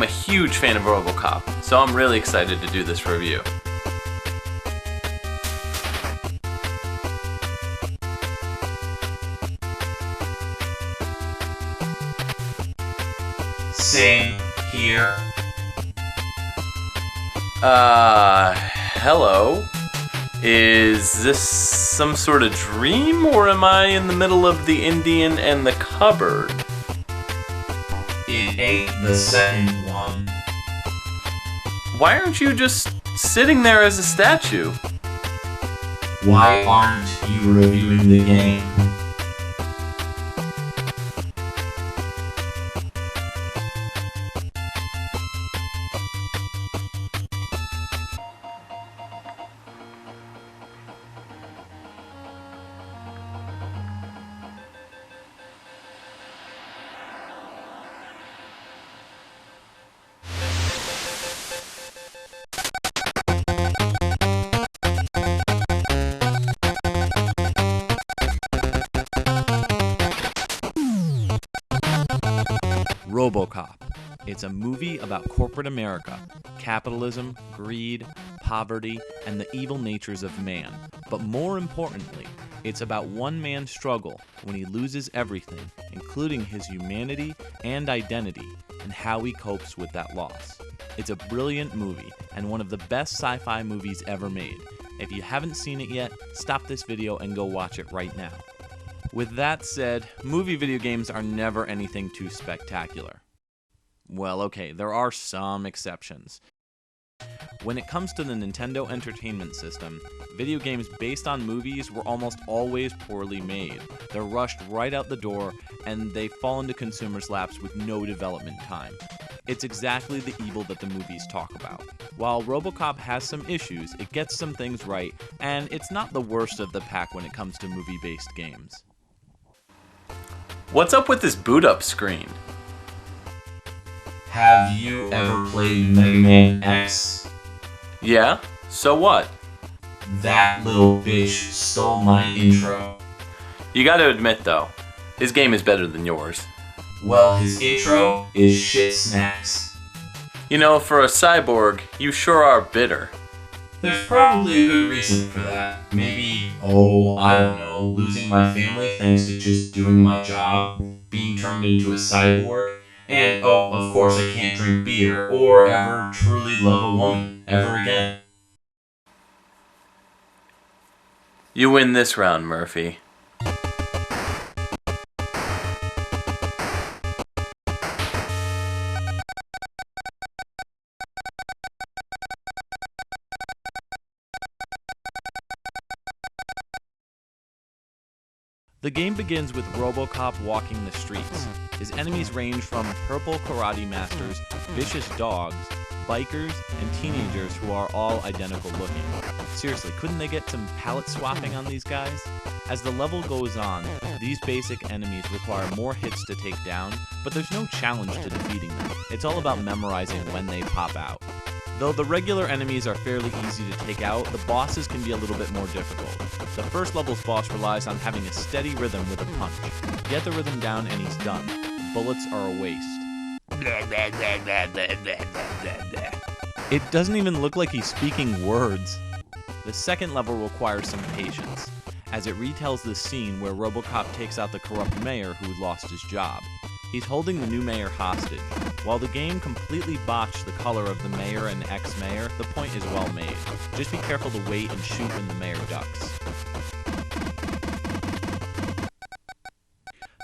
I'm a huge fan of Robocop, so I'm really excited to do this review. Same here. Hello? Is this some sort of dream, or am I in the middle of the Indian and the cupboard? It ain't the second one. Why aren't you just sitting there as a statue? Why aren't you reviewing the game? Robocop. It's a movie about corporate America, capitalism, greed, poverty, and the evil natures of man. But more importantly, it's about one man's struggle when he loses everything, including his humanity and identity, and how he copes with that loss. It's a brilliant movie, and one of the best sci-fi movies ever made. If you haven't seen it yet, stop this video and go watch it right now. With that said, movie video games are never anything too spectacular. Well, okay, there are some exceptions. When it comes to the Nintendo Entertainment System, video games based on movies were almost always poorly made. They're rushed right out the door, and they fall into consumers' laps with no development time. It's exactly the evil that the movies talk about. While Robocop has some issues, it gets some things right, and it's not the worst of the pack when it comes to movie-based games. What's up with this boot up screen? Have you ever played Mega Man X? Yeah? So what? That little bitch stole my intro. You gotta admit though, his game is better than yours. Well, his intro is shit snacks. You know, for a cyborg, you sure are bitter. There's probably a good reason for that. Maybe, I don't know, losing my family thanks to just doing my job, being turned into a cyborg, and of course I can't drink beer or ever truly love a woman ever again. You win this round, Murphy. The game begins with Robocop walking the streets. His enemies range from purple karate masters, vicious dogs, bikers, and teenagers who are all identical looking. Seriously, couldn't they get some palette swapping on these guys? As the level goes on, these basic enemies require more hits to take down, but there's no challenge to defeating them. It's all about memorizing when they pop out. Though the regular enemies are fairly easy to take out, the bosses can be a little bit more difficult. The first level's boss relies on having a steady rhythm with a punch. Get the rhythm down and he's done. Bullets are a waste. It doesn't even look like he's speaking words. The second level requires some patience, as it retells the scene where Robocop takes out the corrupt mayor who lost his job. He's holding the new mayor hostage. While the game completely botched the color of the mayor and ex-mayor, the point is well made. Just be careful to wait and shoot when the mayor ducks.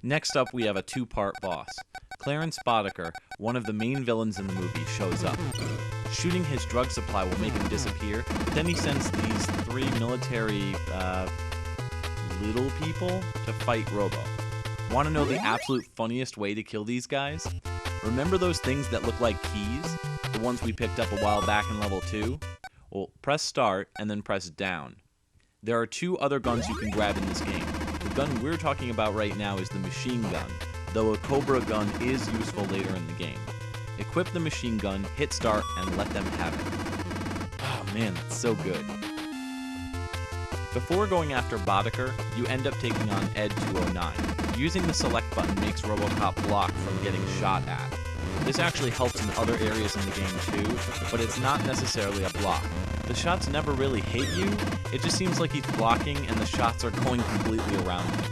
Next up, we have a two-part boss. Clarence Boddicker, one of the main villains in the movie, shows up. Shooting his drug supply will make him disappear, but then he sends these three military, little people to fight Robo. Want to know the absolute funniest way to kill these guys? Remember those things that look like keys? The ones we picked up a while back in level 2? Well, press start and then press down. There are two other guns you can grab in this game. The gun we're talking about right now is the machine gun, though a Cobra gun is useful later in the game. Equip the machine gun, hit start, and let them have it. Oh man, that's so good. Before going after Boddicker, you end up taking on Ed 209. Using the select button makes Robocop block from getting shot at. This actually helps in other areas in the game too, but it's not necessarily a block. The shots never really hit you, it just seems like he's blocking and the shots are going completely around him.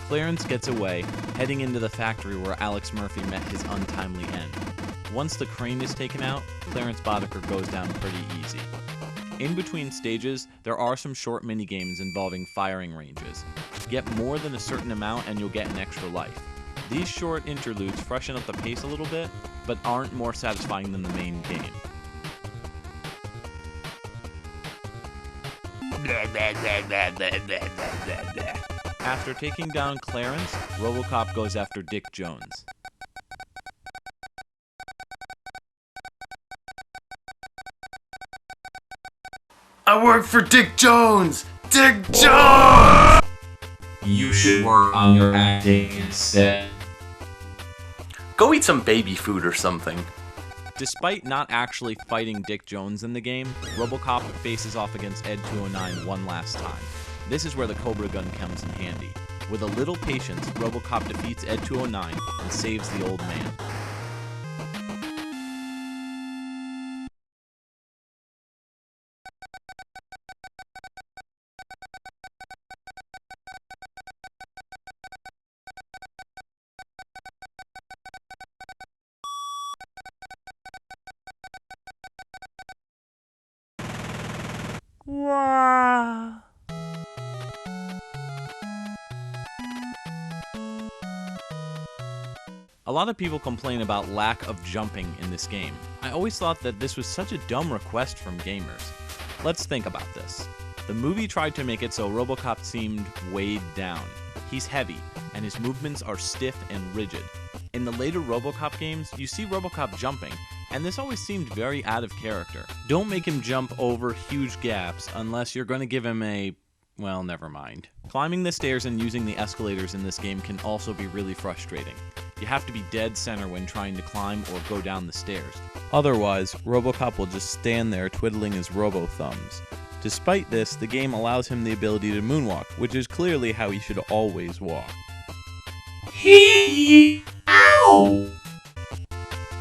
Clarence gets away, heading into the factory where Alex Murphy met his untimely end. Once the crane is taken out, Clarence Boddicker goes down pretty easy. In between stages, there are some short minigames involving firing ranges. Get more than a certain amount and you'll get an extra life. These short interludes freshen up the pace a little bit, but aren't more satisfying than the main game. After taking down Clarence, Robocop goes after Dick Jones. I work for Dick Jones! Dick Jones! You should work on your acting instead. Go eat some baby food or something. Despite not actually fighting Dick Jones in the game, Robocop faces off against Ed 209 one last time. This is where the Cobra gun comes in handy. With a little patience, Robocop defeats Ed 209 and saves the old man. Wow. A lot of people complain about lack of jumping in this game. I always thought that this was such a dumb request from gamers. Let's think about this. The movie tried to make it so Robocop seemed weighed down. He's heavy, and his movements are stiff and rigid. In the later Robocop games, you see Robocop jumping, and this always seemed very out of character. Don't make him jump over huge gaps unless you're going to give him a... well, never mind. Climbing the stairs and using the escalators in this game can also be really frustrating. You have to be dead center when trying to climb or go down the stairs. Otherwise, Robocop will just stand there twiddling his robo-thumbs. Despite this, the game allows him the ability to moonwalk, which is clearly how he should always walk. Ow!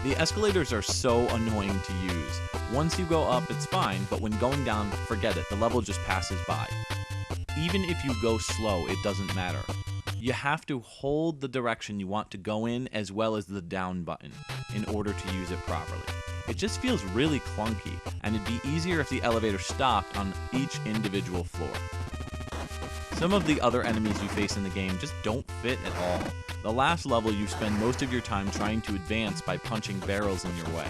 The escalators are so annoying to use. Once you go up, it's fine, but when going down, forget it, the level just passes by. Even if you go slow, it doesn't matter. You have to hold the direction you want to go in as well as the down button in order to use it properly. It just feels really clunky, and it'd be easier if the elevator stopped on each individual floor. Some of the other enemies you face in the game just don't fit at all. The last level, you spend most of your time trying to advance by punching barrels in your way.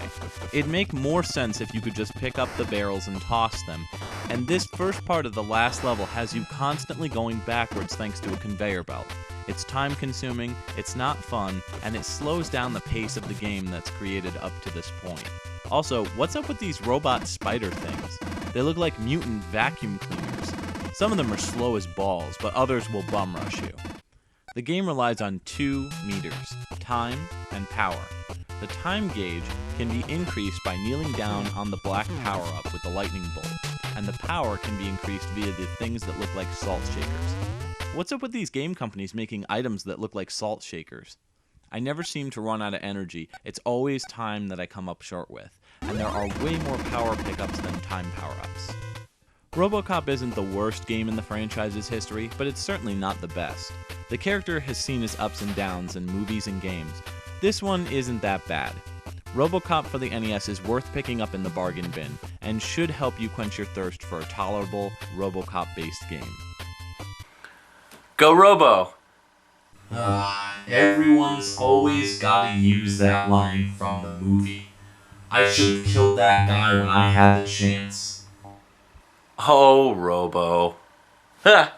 It'd make more sense if you could just pick up the barrels and toss them, and this first part of the last level has you constantly going backwards thanks to a conveyor belt. It's time consuming, it's not fun, and it slows down the pace of the game that's created up to this point. Also, what's up with these robot spider things? They look like mutant vacuum cleaners. Some of them are slow as balls, but others will bum rush you. The game relies on 2 meters, time and power. The time gauge can be increased by kneeling down on the black power-up with the lightning bolt, and the power can be increased via the things that look like salt shakers. What's up with these game companies making items that look like salt shakers? I never seem to run out of energy, it's always time that I come up short with, and there are way more power pickups than time power-ups. Robocop isn't the worst game in the franchise's history, but it's certainly not the best. The character has seen his ups and downs in movies and games. This one isn't that bad. Robocop for the NES is worth picking up in the bargain bin, and should help you quench your thirst for a tolerable Robocop-based game. Go Robo! Everyone's always gotta use that line from the movie. I should have killed that guy when I had the chance. Oh, Robo. Ha!